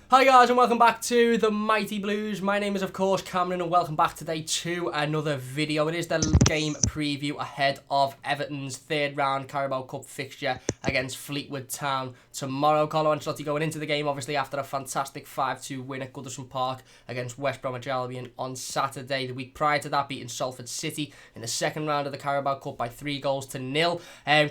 Hi guys and welcome back to the Mighty Blues. My name is of course Cameron and welcome back today to another video. It is the game preview ahead of Everton's third round Carabao Cup fixture against Fleetwood Town tomorrow. Carlo Ancelotti going into the game obviously after a fantastic 5-2 win at Goodison Park against West Bromwich Albion on Saturday. The week prior to that, beating Salford City in the second round of the Carabao Cup by 3-0.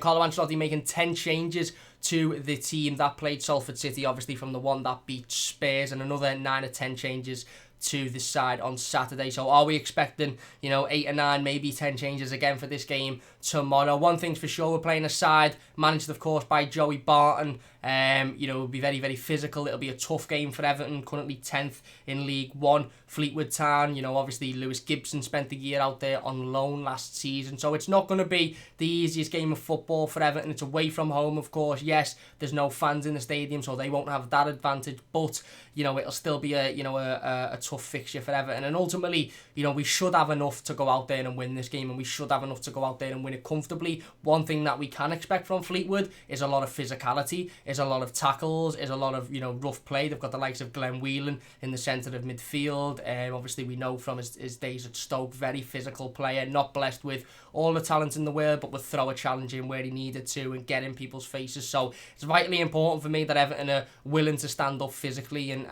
Carlo Ancelotti making 10 changes to the team that played Salford City, obviously from the one that beat Spurs, and another 9 or 10 changes to the side on Saturday. So are we expecting, 8 or 9, maybe 10 changes again for this game tomorrow? One thing's for sure, we're playing a side managed, of course, by Joey Barton. It'll be very, very physical. It'll be a tough game for Everton, currently 10th in League One. Fleetwood Town, obviously Lewis Gibson spent the year out there on loan last season. So it's not going to be the easiest game of football for Everton. It's away from home, of course. Yes, there's no fans in the stadium, so they won't have that advantage. But, it'll still be a tough fixture for Everton. And ultimately, we should have enough to go out there and win this game. And we should have enough to go out there and win it comfortably. One thing that we can expect from Fleetwood is a lot of physicality, is a lot of tackles, is a lot of, rough play. They've got the likes of Glenn Whelan in the centre of midfield. Obviously, we know from his days at Stoke, very physical player, not blessed with all the talent in the world, but would throw a challenge in where he needed to and get in people's faces. So it's vitally important for me that Everton are willing to stand up physically and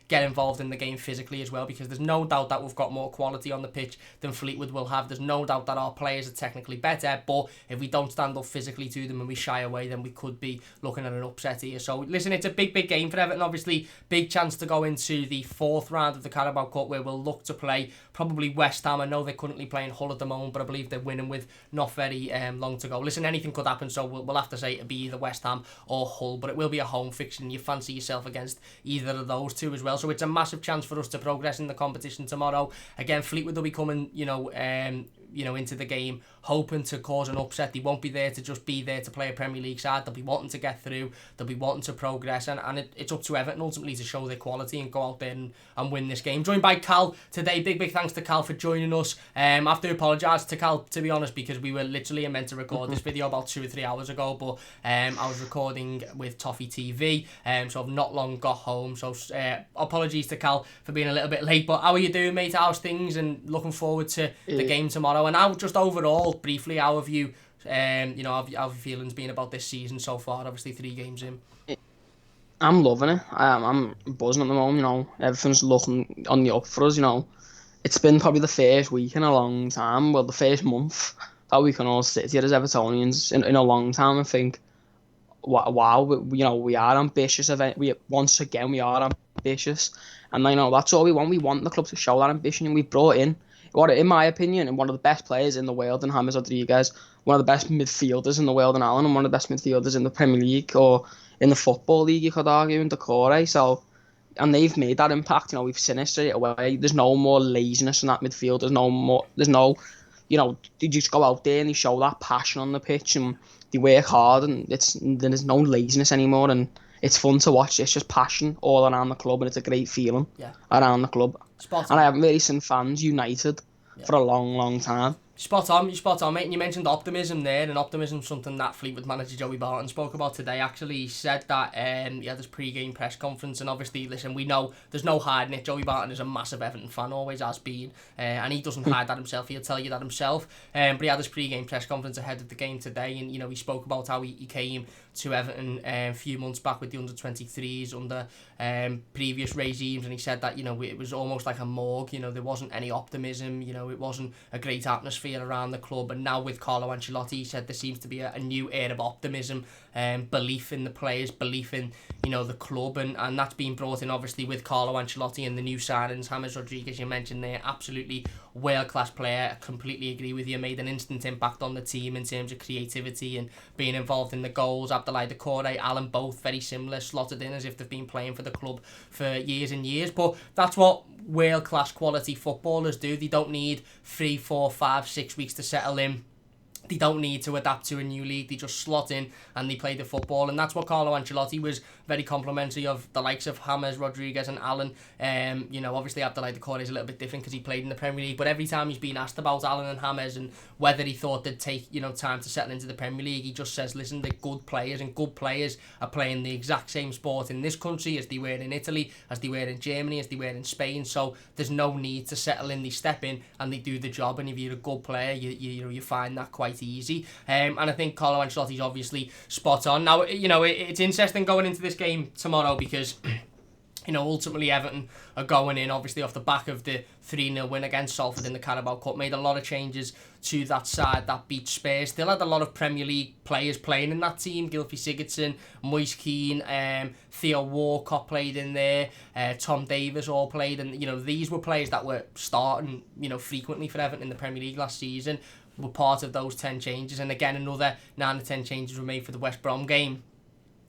get involved in the game physically as well, because there's no doubt that we've got more quality on the pitch than Fleetwood will have. There's no doubt that our players are technically better, but if we don't stand up physically to them and we shy away, then we could be looking at an upset here. So listen, it's a big game for Everton. Obviously, big chance to go into the fourth round of the Carabao Cup, where we'll look to play probably West Ham. I know they're currently playing Hull at the moment, but I believe they're winning with not very long to go. Listen, anything could happen, so we'll have to say it'll be either West Ham or Hull, but it will be a home fixture and you fancy yourself against either of those two as well. So it's a massive chance for us to progress in the competition tomorrow. Again, Fleetwood will be coming, into the game hoping to cause an upset. They won't be there to just be there to play a Premier League side. They'll be wanting to get through. They'll be wanting to progress, and it's up to Everton ultimately to show their quality and go out there and win this game. Joined by Cal today. Big thanks to Cal for joining us. I have to apologise to Cal, to be honest, because we were literally meant to record this video about 2 or 3 hours ago, but I was recording with Toffee TV, so I've not long got home. So apologies to Cal for being a little bit late. But how are you doing, mate? How's things? And looking forward to the game tomorrow. And how, just overall, briefly, how have you, how have feelings been about this season so far? Obviously, 3 games in. I'm loving it. I'm buzzing at the moment. Everything's looking on the up for us. It's been probably the first week in a long time. Well, the first month that we can all sit here as Evertonians in a long time and think, wow, we are ambitious. Once again we are ambitious, and that's all we want. We want the club to show that ambition, and we brought in in my opinion, one of the best players in the world in James Rodriguez, one of the best midfielders in the world in Allen, and one of the best midfielders in the Premier League or in the Football League, you could argue, in Decore. So, and they've made that impact. We've seen it straight away. There's no more laziness in that midfield. They just go out there and they show that passion on the pitch and they work hard, and there's no laziness anymore, and it's fun to watch. It's just passion all around the club, and it's a great feeling around the club. Spot on. And I haven't really seen fans united for a long time. Spot on, mate. And you mentioned optimism there, and optimism something that Fleetwood manager Joey Barton spoke about today. Actually, he said that he had his pre-game press conference, and obviously, listen, we know there's no hiding it. Joey Barton is a massive Everton fan, always has been, and he doesn't hide that himself. He'll tell you that himself. But he had his pre-game press conference ahead of the game today, and he spoke about how he came to Everton a few months back with the under-23s under previous regimes, and he said that it was almost like a morgue. There wasn't any optimism. It wasn't a great atmosphere around the club, and now with Carlo Ancelotti, he said there seems to be a new air of optimism, belief in the players, belief in the club, and that's been brought in obviously with Carlo Ancelotti and the new signings. James Rodriguez, you mentioned there, absolutely world-class player. I completely agree with you. Made an instant impact on the team in terms of creativity and being involved in the goals. Abdoulaye Doucouré, Alan, both very similar, slotted in as if they've been playing for the club for years and years. But that's what world-class quality footballers do. They don't need 3, 4, 5, 6 weeks to settle in They don't need to adapt to a new league. They just slot in and they play the football. And that's what Carlo Ancelotti was very complimentary of the likes of James, Rodriguez and Allen. Obviously Abdoulaye Doucouré is a little bit different because he played in the Premier League. But every time he's been asked about Allen and James and whether he thought they'd take time to settle into the Premier League, he just says, listen, they're good players, and good players are playing the exact same sport in this country as they were in Italy, as they were in Germany, as they were in Spain. So there's no need to settle in. They step in and they do the job. And if you're a good player, you find that quite easy. And I think Carlo Ancelotti's obviously spot on. Now, it's interesting going into this game tomorrow because ultimately Everton are going in, obviously, off the back of the 3-0 win against Salford in the Carabao Cup. Made a lot of changes to that side that beat Spurs. Still had a lot of Premier League players playing in that team. Gylfi Sigurdsson, Moise Kean, Theo Walcott played in there. Tom Davies all played. And, these were players that were starting, frequently for Everton in the Premier League last season. Were part of those 10 changes. And again, another 9 or 10 changes were made for the West Brom game.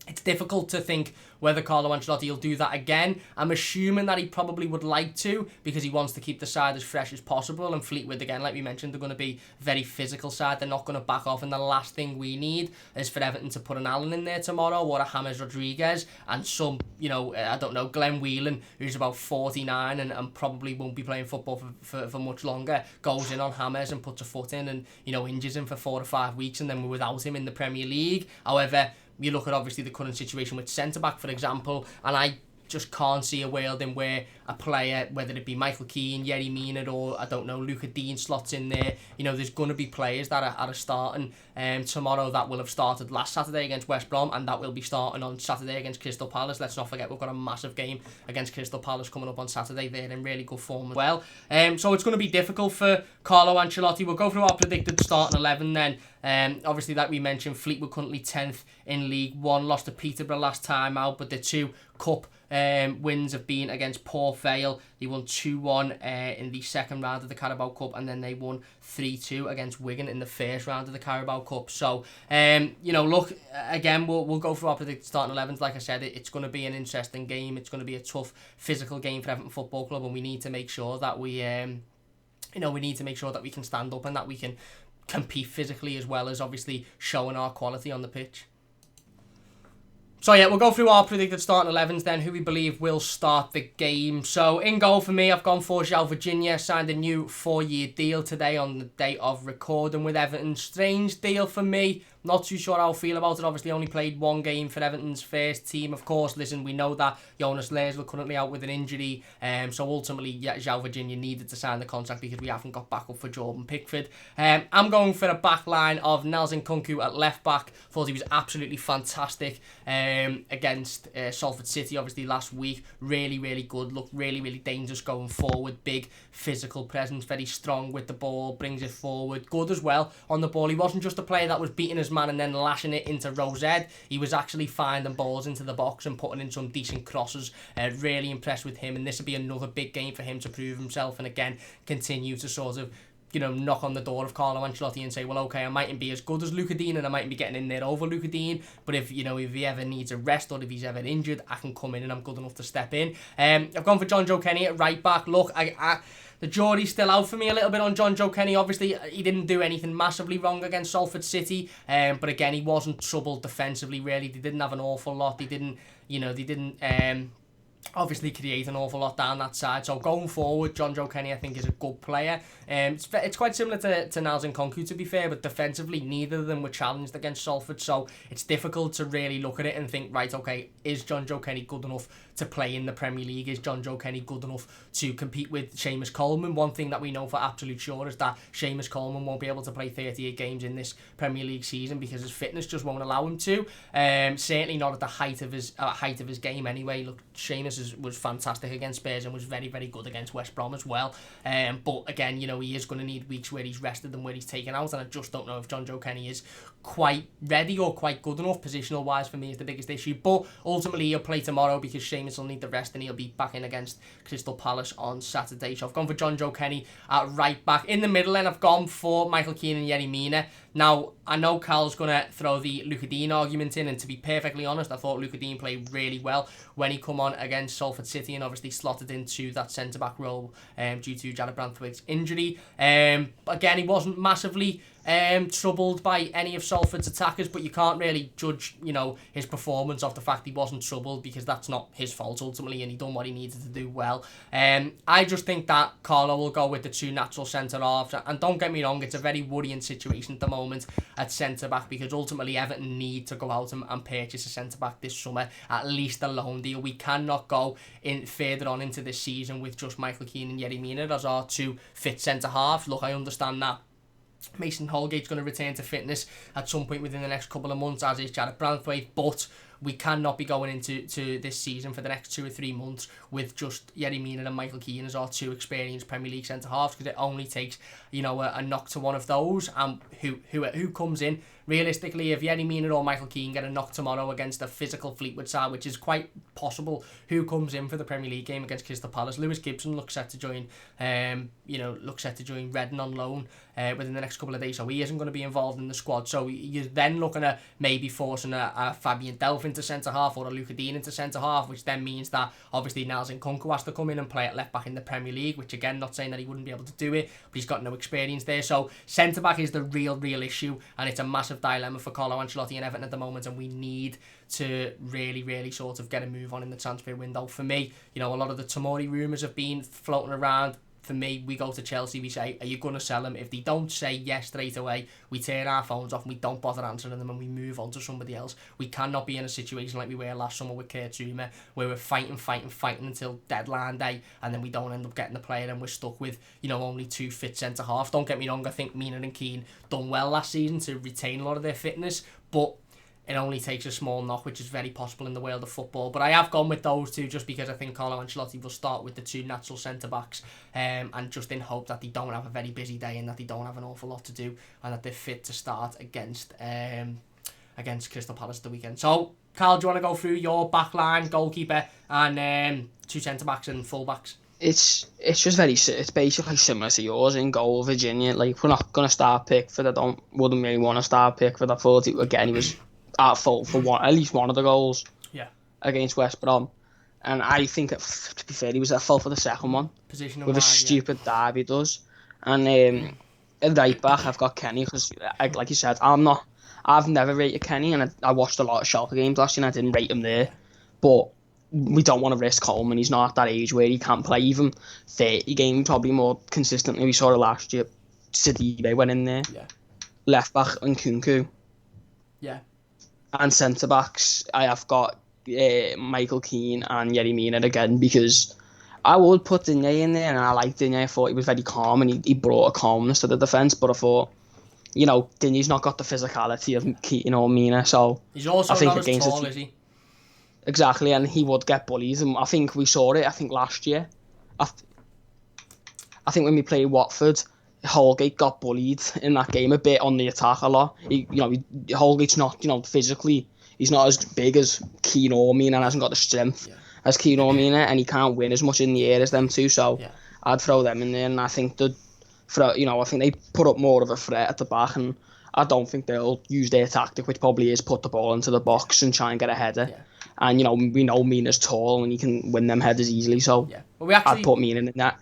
It's difficult to think whether Carlo Ancelotti will do that again. I'm assuming that he probably would like to, because he wants to keep the side as fresh as possible. And Fleetwood, again, like we mentioned, they're going to be a very physical side. They're not going to back off. And the last thing we need is for Everton to put an Allen in there tomorrow, or a James Rodriguez, and some, Glenn Whelan, who's about 49 and probably won't be playing football for much longer, goes in on James and puts a foot in and, injures him for 4 or 5 weeks, and then we're without him in the Premier League. However, you look at obviously the current situation with centre-back, for example, and I just can't see a world in where a player, whether it be Michael Keane, Yerry Mina, or Luca Dean slots in there. There's going to be players that are starting tomorrow that will have started last Saturday against West Brom, and that will be starting on Saturday against Crystal Palace. Let's not forget we've got a massive game against Crystal Palace coming up on Saturday. They're in really good form as well. So it's going to be difficult for Carlo Ancelotti. We'll go through our predicted starting 11 then. Obviously, that we mentioned, Fleetwood currently 10th in League One, lost to Peterborough last time out, but the 2 cup wins have been against Port Vale. They won 2-1 in the second round of the Carabao Cup, and then they won 3-2 against Wigan in the first round of the Carabao Cup. So, look, again, we'll go through our predicted starting 11s. Like I said, it's going to be an interesting game. It's going to be a tough physical game for Everton Football Club, and we need to make sure that we can stand up and that we can compete physically, as well as obviously showing our quality on the pitch. So yeah, we'll go through our predicted starting 11s then, who we believe will start the game. So in goal for me, I've gone for João Virginia, signed a new 4-year deal today on the day of recording with Everton. Strange deal for me. Not too sure how I feel about it. Obviously only played 1 game for Everton's first team. Of course, listen, we know that Jonas Lersler currently out with an injury. So ultimately, João Virginia needed to sign the contract because we haven't got backup for Jordan Pickford. I'm going for a back line of Nelson Kunku at left back. Thought he was absolutely fantastic against Salford City, obviously, last week. Really, really good. Looked really, really dangerous going forward. Big physical presence. Very strong with the ball. Brings it forward. Good as well on the ball. He wasn't just a player that was beating his man and then lashing it into Rosette. He was actually finding balls into the box and putting in some decent crosses. Really impressed with him, and this will be another big game for him to prove himself and again continue to sort of knock on the door of Carlo Ancelotti and say, well, okay, I mightn't be as good as Luca Dean and I mightn't be getting in there over Luca Dean, but if he ever needs a rest or if he's ever injured, I can come in and I'm good enough to step in. I've gone for John Joe Kenny at right back. Look, the jury's still out for me a little bit on John Joe Kenny. Obviously, he didn't do anything massively wrong against Salford City, but again, he wasn't troubled defensively, really. They didn't have an awful lot. They didn't obviously create an awful lot down that side. So going forward, John Joe Kenny, I think, is a good player. It's quite similar to Nelson Kunku, to be fair, but defensively, neither of them were challenged against Salford. So it's difficult to really look at it and think, right, okay, is John Joe Kenny good enough to play in the Premier League? Is John Joe Kenny good enough to compete with Seamus Coleman? One thing that we know for absolute sure is that Seamus Coleman won't be able to play 38 games in this Premier League season because his fitness just won't allow him to. Certainly not at the height of his game anyway. Look, Seamus was fantastic against Spurs and was very, very good against West Brom as well. But again, he is going to need weeks where he's rested and where he's taken out, and I just don't know if John Joe Kenny is quite ready or quite good enough. Positional wise, for me, is the biggest issue. But ultimately, he'll play tomorrow because Seamus will need the rest and he'll be back in against Crystal Palace on Saturday. So I've gone for John Joe Kenny at right back. In the middle, then I've gone for Michael Kean and Yerry Mina. Now, I know Cal's going to throw the Luca Dean argument in, and to be perfectly honest, I thought Luca Dean played really well when he come on against Salford City and obviously slotted into that centre-back role due to Jared Branthwaite's injury. Again, he wasn't massively troubled by any of Salford's attackers, but you can't really judge, his performance off the fact he wasn't troubled, because that's not his fault ultimately, and he done what he needed to do well. I just think that Carlo will go with the 2 natural centre-halves, and don't get me wrong, it's a very worrying situation at the moment at centre-back, because ultimately Everton need to go out and purchase a centre-back this summer, at least a loan deal. We cannot go in further on into this season with just Michael Kean and Yerry Mina as our 2 fit centre-halves. Look, I understand that Mason Holgate's going to return to fitness at some point within the next couple of months, as is Jared Branthwaite, but we cannot be going into this season for the next 2 or 3 months with just Yerry Mina and Michael Kean as our 2 experienced Premier League centre-halves, because it only takes, a knock to one of those, and who comes in. Realistically, if Yerry Mina or Michael Kean get a knock tomorrow against a physical Fleetwood side, which is quite possible, who comes in for the Premier League game against Crystal Palace? Lewis Gibson looks set to join, Reading on loan within the next couple of days, so he isn't going to be involved in the squad. So you're then looking at maybe forcing a Fabian Delph into centre-half or a Luca Dean into centre-half, which then means that obviously Nelson Nkunku has to come in and play at left-back in the Premier League, which again, not saying that he wouldn't be able to do it, but he's got no experience there. So centre-back is the real issue, and it's a massive dilemma for Carlo Ancelotti and Everton at the moment, and we need to really sort of get a move on in the transfer window. For me, a lot of the Tomori rumours have been floating around. For me, we go to Chelsea, we say, are you going to sell him? If they don't say yes straight away, we turn our phones off and we don't bother answering them, and we move on to somebody else. We cannot be in a situation like we were last summer with Kurt Zouma, where we're fighting until deadline day, and then we don't end up getting the player, and we're stuck with, only 2 fit centre-halves. Don't get me wrong, I think Mina and Kean done well last season to retain a lot of their fitness, but it only takes a small knock, which is very possible in the world of football. But I have gone with those 2 just because I think Carlo Ancelotti will start with the 2 natural centre-backs, and just in hope that they don't have a very busy day and that they don't have an awful lot to do, and that they're fit to start against Crystal Palace the weekend. So, Carl, do you want to go through your back line, goalkeeper, and 2 centre-backs and full-backs? It's basically similar to yours in goal, Virginia. Like, we're not going to start Pickford. Wouldn't really want to start Pickford. I thought he was at fault for at least one of the goals against West Brom, and I think to be fair, he was at fault for the second one with a stupid dive he does. And at right back I've got Kenny, because like you said, I've never rated Kenny, and I watched a lot of Schalke games last year and I didn't rate him there, but we don't want to risk Coleman. He's not at that age where he can't play even 30 games probably more consistently. We saw it last year. Sidibe went in there. Left back and Nkunku. And centre-backs, I have got Michael Kean and Yerry Mina again, because I would put Digne in there, and I liked Digne. I thought he was very calm, and he brought a calmness to the defence, but I thought, Digne's not got the physicality of Kean or Mina, so he's also not as tall, is he? Exactly, and he would get bullied, and I think we saw it, last year. I think when we played Watford, Holgate got bullied in that game a bit on the attack a lot. Holgate's not, physically, he's not as big as Kean or Mina, and hasn't got the strength as Kean or Mina, and he can't win as much in the air as them 2. So I'd throw them in there, and I think I think they put up more of a threat at the back, and I don't think they'll use their tactic, which probably is put the ball into the box and try and get a header. And we know Mina's tall and he can win them headers easily, so I'd put Mina in that.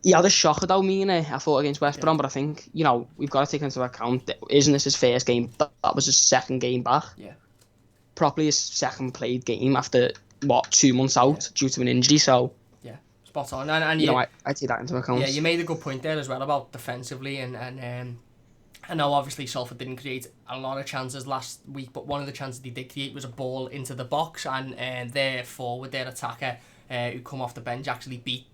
He had a shocker though, Mina, I thought, against West Brom, but I think, we've got to take into account that isn't this his first game? That was his second game back. Probably his second played game after, 2 months out due to an injury, so... Spot on. And I take that into account. Yeah, you made a good point there as well about defensively, and I know obviously Salford didn't create a lot of chances last week, but one of the chances they did create was a ball into the box, and their forward, their attacker, who come off the bench, actually beat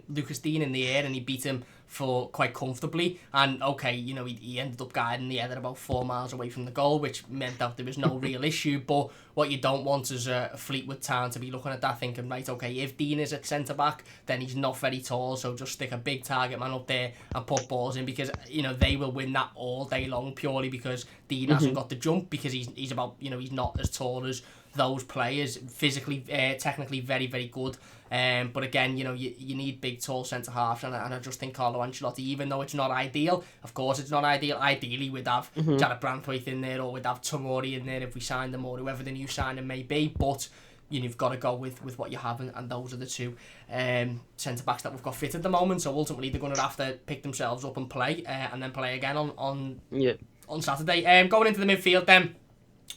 Lucas Dean in the air, and he beat him for quite comfortably. And okay, he ended up guiding the header about 4 miles away from the goal, which meant that there was no real issue. But what you don't want is a Fleetwood town to be looking at that thinking, right, okay, if Dean is at centre back, then he's not very tall, so just stick a big target man up there and put balls in, because they will win that all day long purely because Dean hasn't got the jump, because he's about he's not as tall as those players, physically, technically very, very good. But again, you need big, tall centre-halves, and I just think Carlo Ancelotti, even though it's not ideal, of course it's not ideal, ideally we'd have Jared Branthwaite in there, or we'd have Tomori in there if we signed him, or whoever the new signing may be, but you've got to go with what you have, and those are the two centre backs that we've got fit at the moment. So ultimately they're going to have to pick themselves up and play, and then play again on Saturday. Going into the midfield, then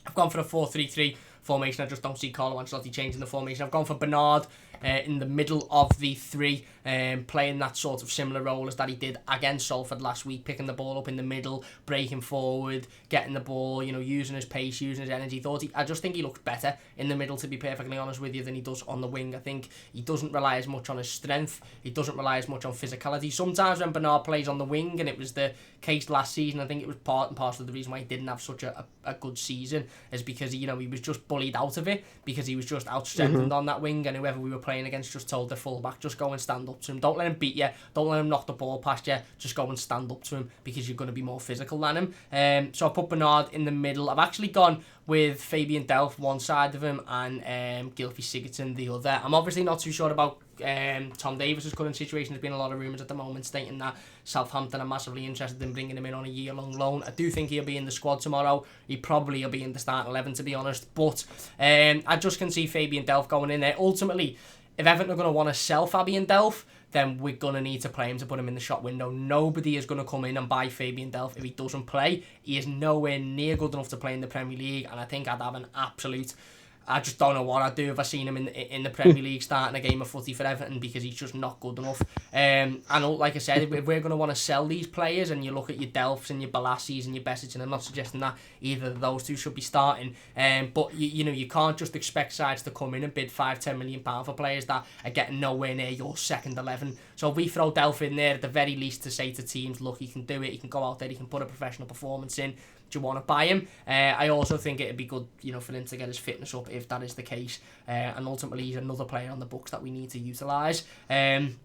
I've gone for a 4-3-3 formation. I just don't see Carlo Ancelotti changing the formation. I've gone for Bernard in the middle of the three, playing that sort of similar role as that he did against Salford last week, picking the ball up in the middle, breaking forward, getting the ball, using his pace, using his energy. I just think he looks better in the middle, to be perfectly honest with you, than he does on the wing. I think he doesn't rely as much on his strength. He doesn't rely as much on physicality. Sometimes when Bernard plays on the wing, and it was the case last season, I think it was part and parcel of the reason why he didn't have such a good season, is because he was just bullied out of it, because he was just out-strengthened on that wing, and whoever we were playing against just told the fullback, just go and stand up to him. Don't let him beat you. Don't let him knock the ball past you. Just go and stand up to him, because you're going to be more physical than him. So I put Bernard in the middle. I've actually gone with Fabian Delph one side of him and Gylfi Sigurdsson the other. I'm obviously not too sure about Tom Davies' current situation. There's been a lot of rumours at the moment stating that Southampton are massively interested in bringing him in on a year-long loan. I do think he'll be in the squad tomorrow. He probably will be in the starting 11, to be honest. But I just can see Fabian Delph going in there. Ultimately, if Everton are going to want to sell Fabian Delph, then we're going to need to play him to put him in the shop window. Nobody is going to come in and buy Fabian Delph if he doesn't play. He is nowhere near good enough to play in the Premier League, and I think I'd have an absolute... I just don't know what I'd do if I seen him in the Premier League starting a game of footy for Everton, because he's just not good enough. And like I said, if we're going to want to sell these players, and you look at your Delphs and your Balassis and your Besic, and I'm not suggesting that either of those two should be starting, but you can't just expect sides to come in and bid £5-10 million for players that are getting nowhere near your second 11. So if we throw Delph in there, at the very least, to say to teams, look, he can do it, he can go out there, he can put a professional performance in. Do you want to buy him? I also think it'd be good, for him to get his fitness up, if that is the case. And ultimately, he's another player on the books that we need to utilise. And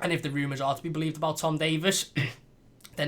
if the rumours are to be believed about Tom Davies, then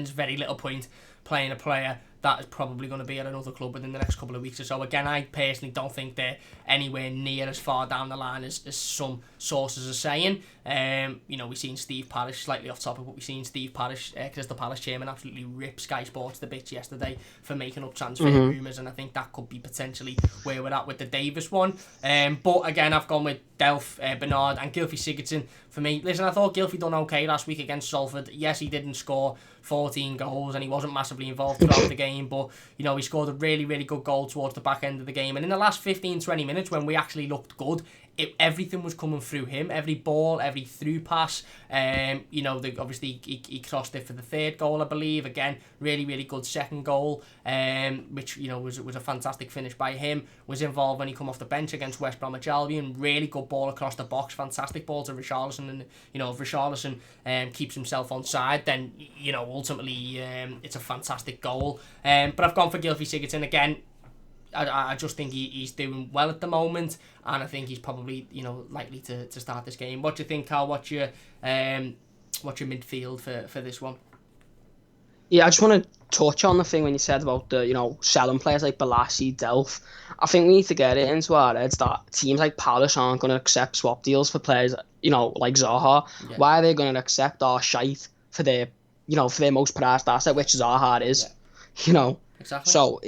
there's very little point playing a player that is probably going to be at another club within the next couple of weeks or so. Again, I personally don't think they're anywhere near as far down the line as some sources are saying. We've seen Steve Parish, slightly off topic, but we've seen Steve Parish, Crystal Palace chairman, absolutely rip Sky Sports to bits yesterday for making up transfer rumours, and I think that could be potentially where we're at with the Davis one. But again, I've gone with Delph, Bernard and Gylfi Sigurdsson for me. Listen, I thought Gylfi done okay last week against Salford. Yes, he didn't score 14 goals and he wasn't massively involved throughout the game, but he scored a really, really good goal towards the back end of the game. And in the last 15-20 minutes, when we actually looked good, everything was coming through him. Every ball, every through pass. Obviously he crossed it for the third goal, I believe. Again, really, really good second goal, which was a fantastic finish by him. Was involved when he come off the bench against West Bromwich Albion. Really good ball across the box. Fantastic ball to Richarlison, and if Richarlison keeps himself on side, then ultimately it's a fantastic goal. But I've gone for Gylfi Sigurdsson again. I just think he's doing well at the moment, and I think he's probably likely to start this game. What do you think, Carl? What's your midfield for this one? Yeah, I just want to touch on the thing when you said about the selling players like Balassi, Delph. I think we need to get it into our heads that teams like Palace aren't going to accept swap deals for players like Zaha. Yeah. Why are they going to accept our shite for their most prized asset, which Zaha is? Yeah. Exactly. So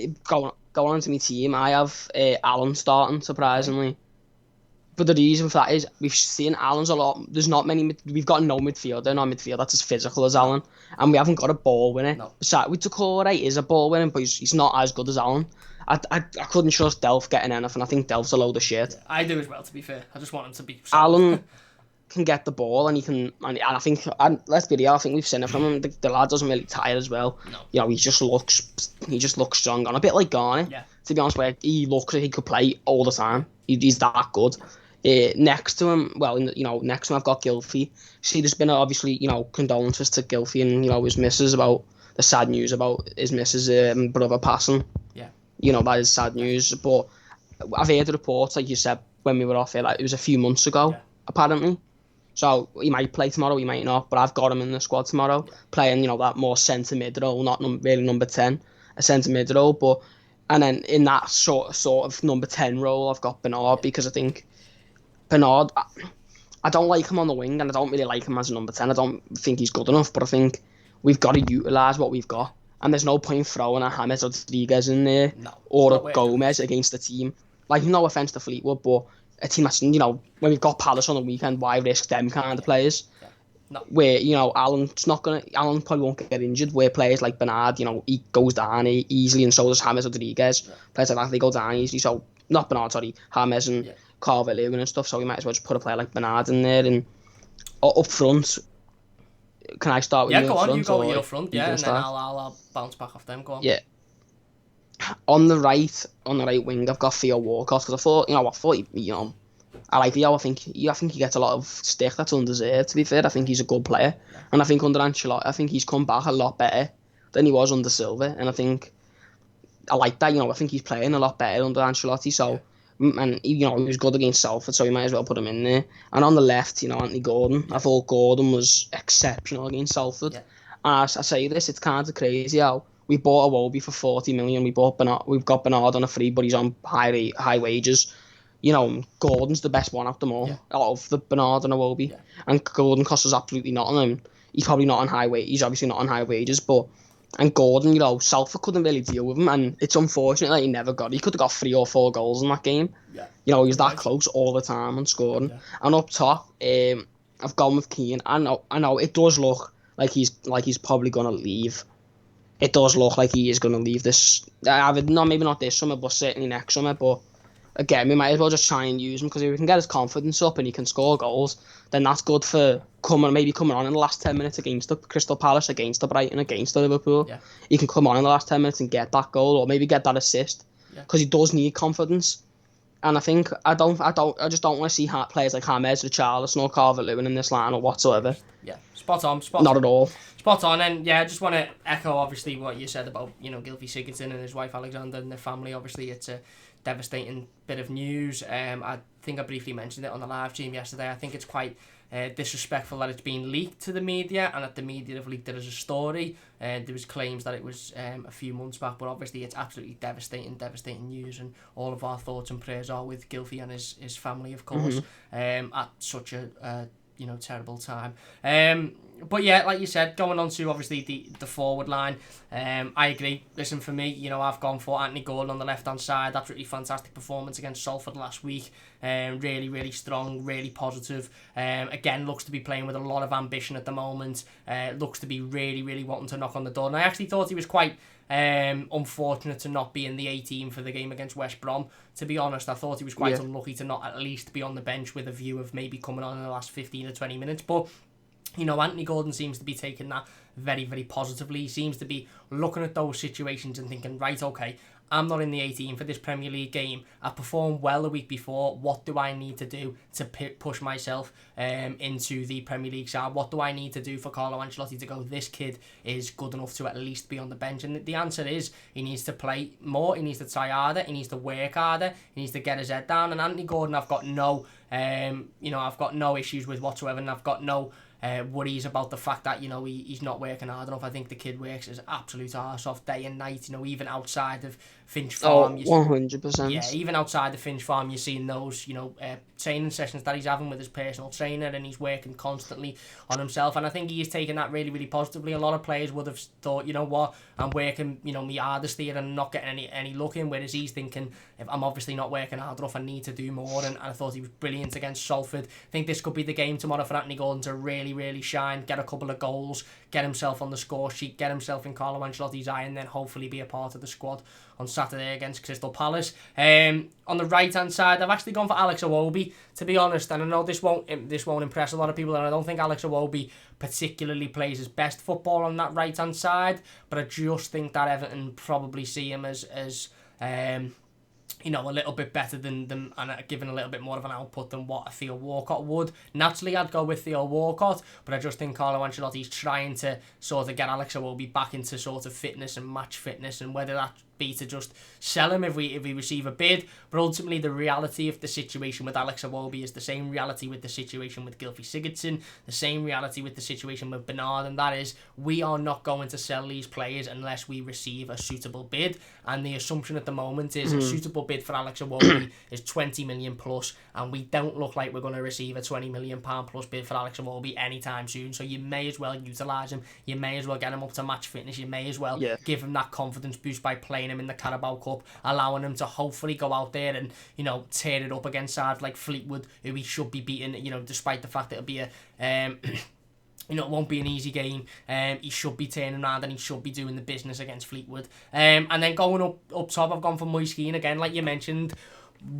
going on to my team, I have Alan starting, surprisingly. Okay. But the reason for that is we've seen Alan's a lot. We've got no midfielder in our midfield that's as physical as Alan, and we haven't got a ball winner. No. So Doucouré is a ball winner, but he's not as good as Alan. I couldn't trust Delph getting anything. I think Delph's a load of shit. Yeah, I do as well, to be fair. I just want him to be... Alan can get the ball, and he can... And I think... let's be real, I think we've seen it from him. The lad doesn't really tire as well. No. He just looks strong. And a bit like Garner. Yeah. To be honest, where he looks like he could play all the time. He's that good. Next to him, I've got Gylfi. See, there's been obviously, condolences to Gylfi and, his missus about the sad news about his missus' brother passing. Yeah. That is sad news. But I've heard reports, like you said, when we were off here, like it was a few months ago, apparently. So he might play tomorrow, he might not, but I've got him in the squad tomorrow, playing, that more centre mid role, not really number 10, a centre mid role. And then in that sort of number 10 role, I've got Bernard, because I think Bernard, I don't like him on the wing, and I don't really like him as a number 10. I don't think he's good enough, but I think we've got to utilise what we've got. And there's no point throwing a James Rodriguez in there or a Gomez against the team. Like, no offence to Fleetwood, but a team that's, when we've got Palace on the weekend, why risk them kind of players? Yeah. No. Where, Alan probably won't get injured, where players like Bernard, he goes down easily, and so does James Rodriguez. Yeah. Players like that, they go down easily. So, not Bernard, sorry, James and Calvert-Lewin and stuff, so we might as well just put a player like Bernard in there. And up front, can I start with you? Yeah, go on, you go with your up front, and then I'll bounce back off them, go on. Yeah. On the right wing, I've got Theo Walcott, because I thought, I like Theo. I think he gets a lot of stick that's undeserved, to be fair. I think he's a good player. Yeah. And I think under Ancelotti, I think he's come back a lot better than he was under Silva. And I like that, I think he's playing a lot better under Ancelotti. So, and he was good against Salford, so we might as well put him in there. And on the left, Anthony Gordon. I thought Gordon was exceptional against Salford. Yeah. And I say this, it's kind of crazy how we bought Iwobi for 40 million. We've got Bernard on a free, but he's on high wages. Gordon's the best one out of them all, out of the Bernard and Iwobi. Yeah. And Gordon costs us absolutely nothing. And he's probably not on high wage. He's obviously not on high wages, and Gordon, Salford couldn't really deal with him, and it's unfortunate that he never got. He could have got 3 or 4 goals in that game. Yeah. He was that close all the time on scoring. Yeah. And up top, I've gone with Kean. I know it does look like he's probably gonna leave. It does look like he is gonna leave this. Maybe not this summer, but certainly next summer. But again, we might as well just try and use him, because if we can get his confidence up and he can score goals, then that's good for coming on in the last 10 minutes against the Crystal Palace, against the Brighton, against the Liverpool. Yeah. He can come on in the last 10 minutes and get that goal, or maybe get that assist, because he does need confidence. And I think I just don't want to see players like James, Richarlison, or Calvert-Lewin in this line or whatsoever. Yeah, spot on. Not at all. Spot on, and I just want to echo obviously what you said about Gylfi Sigurdsson and his wife Alexander and their family. Obviously, it's a devastating bit of news. I think I briefly mentioned it on the live stream yesterday. I think it's quite disrespectful that it's been leaked to the media, and that the media have leaked it as a story. There was claims that it was a few months back, but obviously it's absolutely devastating news, and all of our thoughts and prayers are with Gylfi and his family, of course, at such a terrible time. But yeah, like you said, going on to obviously the forward line, I agree. Listen, for me, I've gone for Anthony Gordon on the left-hand side. Absolutely fantastic performance against Salford last week. Really, really strong, really positive. Again, looks to be playing with a lot of ambition at the moment. Looks to be really, really wanting to knock on the door. And I actually thought he was quite unfortunate to not be in the 18 for the game against West Brom. To be honest, I thought he was quite unlucky to not at least be on the bench with a view of maybe coming on in the last 15 or 20 minutes. But Anthony Gordon seems to be taking that very, very positively. He seems to be looking at those situations and thinking, right, okay, I'm not in the 18 for this Premier League game. I performed well the week before. What do I need to do to push myself into the Premier League side? What do I need to do for Carlo Ancelotti to go, this kid is good enough to at least be on the bench? And the answer is, he needs to play more, he needs to try harder, he needs to work harder, he needs to get his head down. And Anthony Gordon, I've got no issues with whatsoever, and I've got no worries about the fact that he's not working hard enough. I think the kid works his absolute arse off day and night. Even outside of Finch Farm, 100%. Yeah, even outside the Finch Farm, you're seeing those training sessions that he's having with his personal trainer, and he's working constantly on himself. And I think he is taking that really, really positively. A lot of players would have thought, what, I'm working my hardest here and not getting any luck in, whereas he's thinking, if I'm obviously not working hard enough, I need to do more. And I thought he was brilliant against Salford. I think this could be the game tomorrow for Anthony Gordon to really, really shine, get a couple of goals, get himself on the score sheet, get himself in Carlo Ancelotti's eye, and then hopefully be a part of the squad on Saturday against Crystal Palace. On the right hand side, I've actually gone for Alex Iwobi, to be honest, and I know this won't impress a lot of people, and I don't think Alex Iwobi particularly plays his best football on that right hand side, but I just think that Everton probably see him as a little bit better than them, and giving a little bit more of an output than what a Theo Walcott would. Naturally, I'd go with Theo Walcott, but I just think Carlo Ancelotti's trying to sort of get Alex Iwobi back into sort of fitness and match fitness, and whether that be to just sell him if we receive a bid. But ultimately, the reality of the situation with Alex Iwobi is the same reality with the situation with Gylfi Sigurdsson, the same reality with the situation with Bernard, and that is, we are not going to sell these players unless we receive a suitable bid. And the assumption at the moment is a suitable bid for Alex Iwobi is 20 million plus, and we don't look like we're going to receive a 20 million pound plus bid for Alex Iwobi anytime soon. So you may as well utilise him, you may as well get him up to match fitness, you may as well give him that confidence boost by playing playing him in the Carabao Cup, allowing him to hopefully go out there and, you know, tear it up against sides like Fleetwood, who he should be beating, you know, despite the fact it'll be a you know, it won't be an easy game. He should be turning around and he should be doing the business against Fleetwood. And then going up top, I've gone for Moise Kean again, like you mentioned.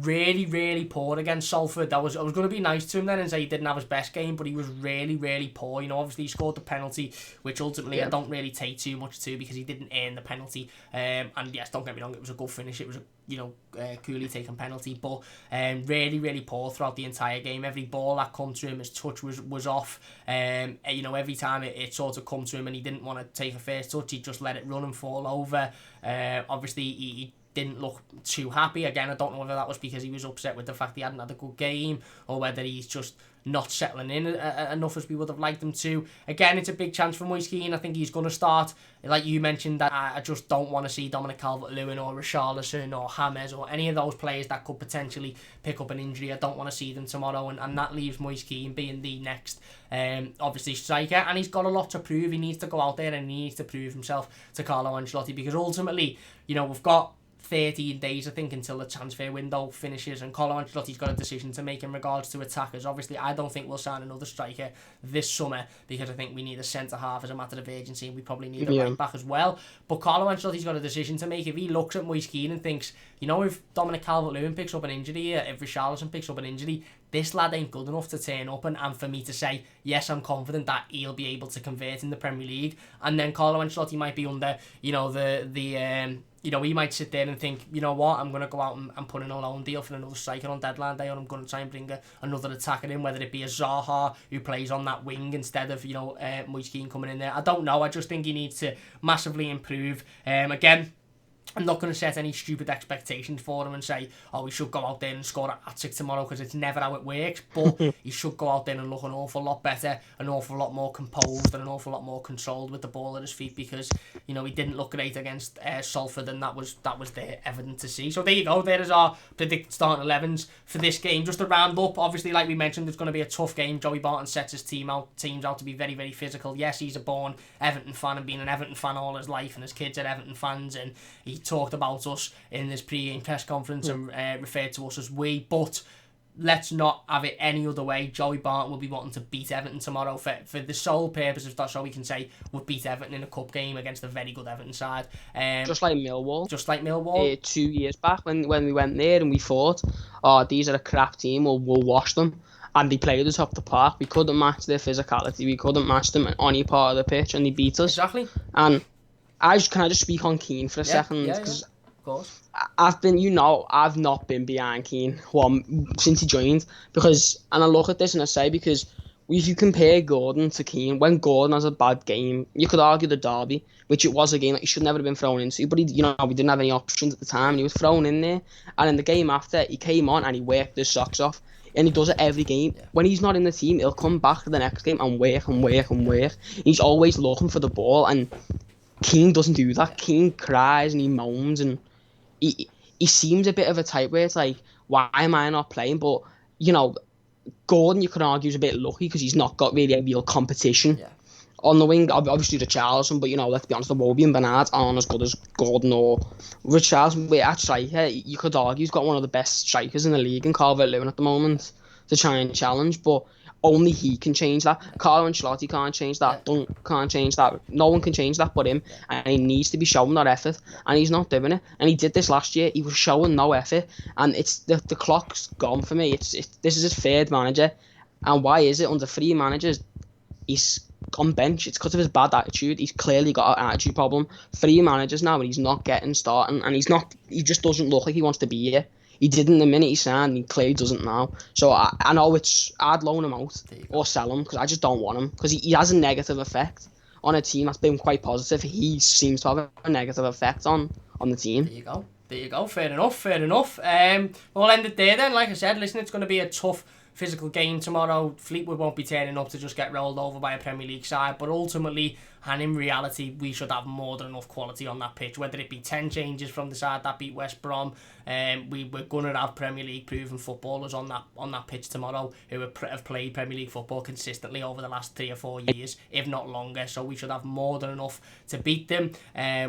Really poor against Salford. I was going to be nice to him then and say he didn't have his best game, but he was really poor. You know, obviously he scored the penalty, which ultimately I don't really take too much to because he didn't earn the penalty. And yes, don't get me wrong, it was a good finish. It was a coolly taken penalty, but really poor throughout the entire game. Every ball that come to him, his touch was off. You know, every time it sort of come to him and he didn't want to take a first touch, he just let it run and fall over. Obviously he didn't look too happy. Again, I don't know whether that was because he was upset with the fact he hadn't had a good game or whether he's just not settling in enough as we would have liked him to. Again, it's a big chance for Moise Kean. I think he's going to start. Like you mentioned, that I just don't want to see Dominic Calvert-Lewin or Richarlison or James or any of those players that could potentially pick up an injury. I don't want to see them tomorrow, and that leaves Moise Kean being the next, obviously, striker. And he's got a lot to prove. He needs to go out there and he needs to prove himself to Carlo Ancelotti, because ultimately, you know, we've got 13 days, I think, until the transfer window finishes, and Carlo Ancelotti's got a decision to make in regards to attackers. Obviously, I don't think we'll sign another striker this summer because I think we need a centre-half as a matter of urgency, and we probably need a right-back as well. But Carlo Ancelotti's got a decision to make. If he looks at Moise Kean and thinks, you know, if Dominic Calvert-Lewin picks up an injury, if Richarlison picks up an injury, this lad ain't good enough to turn up and for me to say, yes, I'm confident that he'll be able to convert in the Premier League. And then Carlo Ancelotti might be under, you know, you know, he might sit there and think, you know what, I'm going to go out and put in a loan deal for another striker on deadline day, or I'm going to try and bring another attacker in, whether it be a Zaha who plays on that wing instead of, you know, Moise Kean coming in there. I don't know. I just think he needs to massively improve. Again, I'm not going to set any stupid expectations for him and say, oh, he should go out there and score a hat-trick tomorrow, because it's never how it works. But he should go out there and look an awful lot better, an awful lot more composed, and an awful lot more controlled with the ball at his feet, because, you know, he didn't look great against Salford, and that was there evident to see. So there you go. There is our predicted starting 11s for this game. Just to round up, obviously, like we mentioned, it's going to be a tough game. Joey Barton sets his teams out to be very physical. Yes, he's a born Everton fan and been an Everton fan all his life, and his kids are Everton fans, and he talked about us in this pre-game press conference and referred to us as we, but let's not have it any other way. Joey Barton will be wanting to beat Everton tomorrow for the sole purpose of, that's all we can say, we'll beat Everton in a cup game against a very good Everton side. Just like Millwall. 2 years back when we went there and we thought, oh, these are a crap team, we'll wash them. And they played us up the park. We couldn't match their physicality. We couldn't match them on any part of the pitch, and they beat us. Exactly. And can I just speak on Kean for a second? Of course. I've not been behind Kean since he joined, and I look at this and I say, because if you compare Gordon to Kean, when Gordon has a bad game, you could argue the derby, which it was a game that he should never have been thrown into, but we didn't have any options at the time, and he was thrown in there, and in the game after, he came on and he worked his socks off. And he does it every game. Yeah. When he's not in the team, he'll come back to the next game and work. He's always looking for the ball, and Kean doesn't do that. Kean cries and he moans, and he seems a bit of a type where it's like, why am I not playing? But, you know, Gordon, you could argue, is a bit lucky because he's not got really a real competition. Yeah. On the wing, obviously Richarlison, but, you know, let's be honest, the Wobie and Bernard aren't as good as Gordon or Richarlison. But at striker, you could argue he's got one of the best strikers in the league in Calvert-Lewin at the moment to try and challenge, but only he can change that. Carlo Ancelotti can't change that. Dunk can't change that. No one can change that but him, and he needs to be showing that effort, and he's not doing it. And he did this last year. He was showing no effort, and it's the clock's gone for me. This is his third manager, and why is it under 3 managers he's on bench? It's because of his bad attitude. He's clearly got an attitude problem. 3 managers now, and he's not getting starting, and he just doesn't look like he wants to be here. He didn't the minute he signed, and he clearly doesn't now. So I know I'd loan him out or sell him, because I just don't want him, because he has a negative effect on a team that's been quite positive. He seems to have a negative effect on the team. There you go. Fair enough. We'll end it there then. Like I said, listen, it's going to be a tough physical game tomorrow. Fleetwood won't be turning up to just get rolled over by a Premier League side, but ultimately, and in reality, we should have more than enough quality on that pitch, whether it be 10 changes from the side that beat West Brom. We're going to have Premier League proven footballers on that pitch tomorrow who have played Premier League football consistently over the last 3 or 4 years, if not longer. So we should have more than enough to beat them.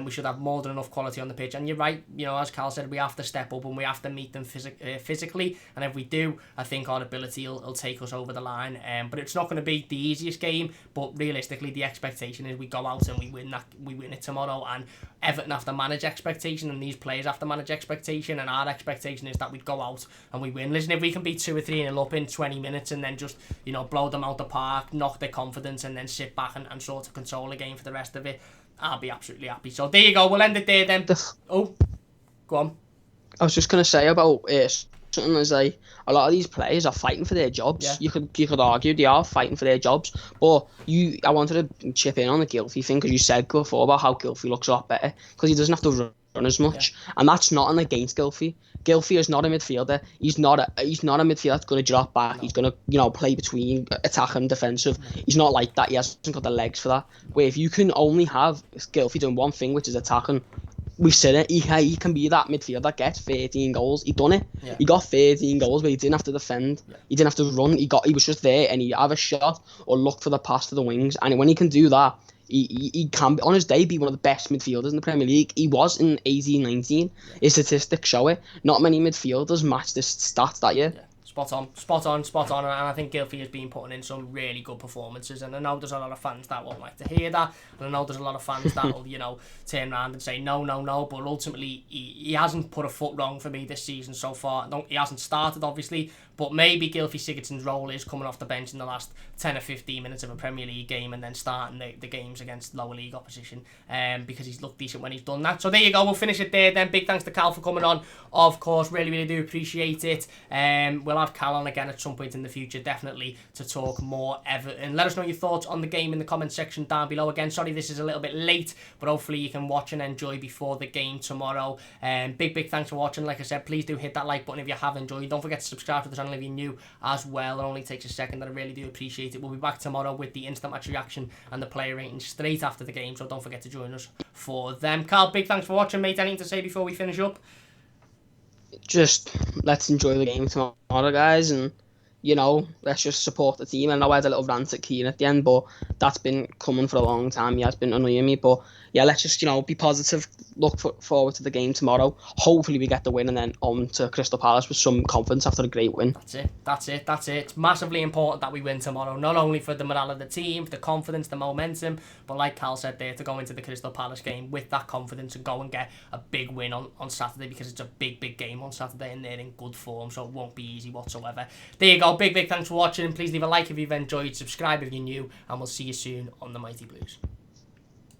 We should have more than enough quality on the pitch. And you're right, as Cal said, we have to step up and we have to meet them physically. And if we do, I think our ability will take us over the line. But it's not going to be the easiest game. But realistically, the expectation is we go out and we win it tomorrow. And Everton have to manage expectation, and these players have to manage expectation. And our expectation is that we go out and we win. Listen, if we can be 2 or 3-0 up in 20 minutes and then just blow them out the park, knock their confidence, and then sit back and sort of control the game for the rest of it, I'll be absolutely happy. So there you go. We'll end it there then. Oh, go on. I was just gonna say about something as like a lot of these players are fighting for their jobs. Yeah. You could argue they are fighting for their jobs, but I wanted to chip in on the Gylfi thing because you said before about how Gylfi looks a lot better because he doesn't have to run as much, and that's not an against Gylfi. Gylfi is not a midfielder. He's not a midfielder that's going to drop back. No. He's going to play between attack and defensive. He's not like that. He hasn't got the legs for that. Where if you can only have Gylfi doing one thing, which is attacking, we've seen it. He can be that midfielder that gets 13 goals. He done it. Yeah. He got 13 goals where he didn't have to defend. Yeah. He didn't have to run. He was just there and he have a shot or look for the pass to the wings. And when he can do that, he can, on his day, be one of the best midfielders in the Premier League. He was in 18-19. His statistics show it. Not many midfielders matched his stats that year. Yeah. Spot on. And I think Gylfi has been putting in some really good performances. And I know there's a lot of fans that won't like to hear that. And I know there's a lot of fans that will, turn around and say no. But ultimately, he hasn't put a foot wrong for me this season so far. No, he hasn't started, obviously. But maybe Gylfi Sigurdsson's role is coming off the bench in the last 10 or 15 minutes of a Premier League game and then starting the games against lower league opposition because he's looked decent when he's done that. So there you go. We'll finish it there then. Big thanks to Cal for coming on. Of course, really do appreciate it. We'll have Cal on again at some point in the future, definitely, to talk more Everton. Let us know your thoughts on the game in the comment section down below. Again, sorry this is a little bit late, but hopefully you can watch and enjoy before the game tomorrow. Big thanks for watching. Like I said, please do hit that like button if you have enjoyed. Don't forget to subscribe to the channel if you're new as well. It only takes a second, and I really do appreciate it. We'll be back tomorrow with the instant match reaction and the player rating straight after the game, so don't forget to join us for them. Carl, big thanks for watching, mate. Anything to say before we finish up? Just let's enjoy the game tomorrow, guys, and let's just support the team. I know I had a little rant at Kean at the end, but that's been coming for a long time. He has been annoying me, but yeah, let's just be positive. Look forward to the game tomorrow. Hopefully we get the win and then on to Crystal Palace with some confidence after a great win. That's it. It's massively important that we win tomorrow, not only for the morale of the team, for the confidence, the momentum, but like Cal said there, to go into the Crystal Palace game with that confidence and go and get a big win on Saturday, because it's a big game on Saturday and they're in good form, so it won't be easy whatsoever. There you go. Big thanks for watching. Please leave a like if you've enjoyed, subscribe if you're new, and we'll see you soon on the Mighty Blues.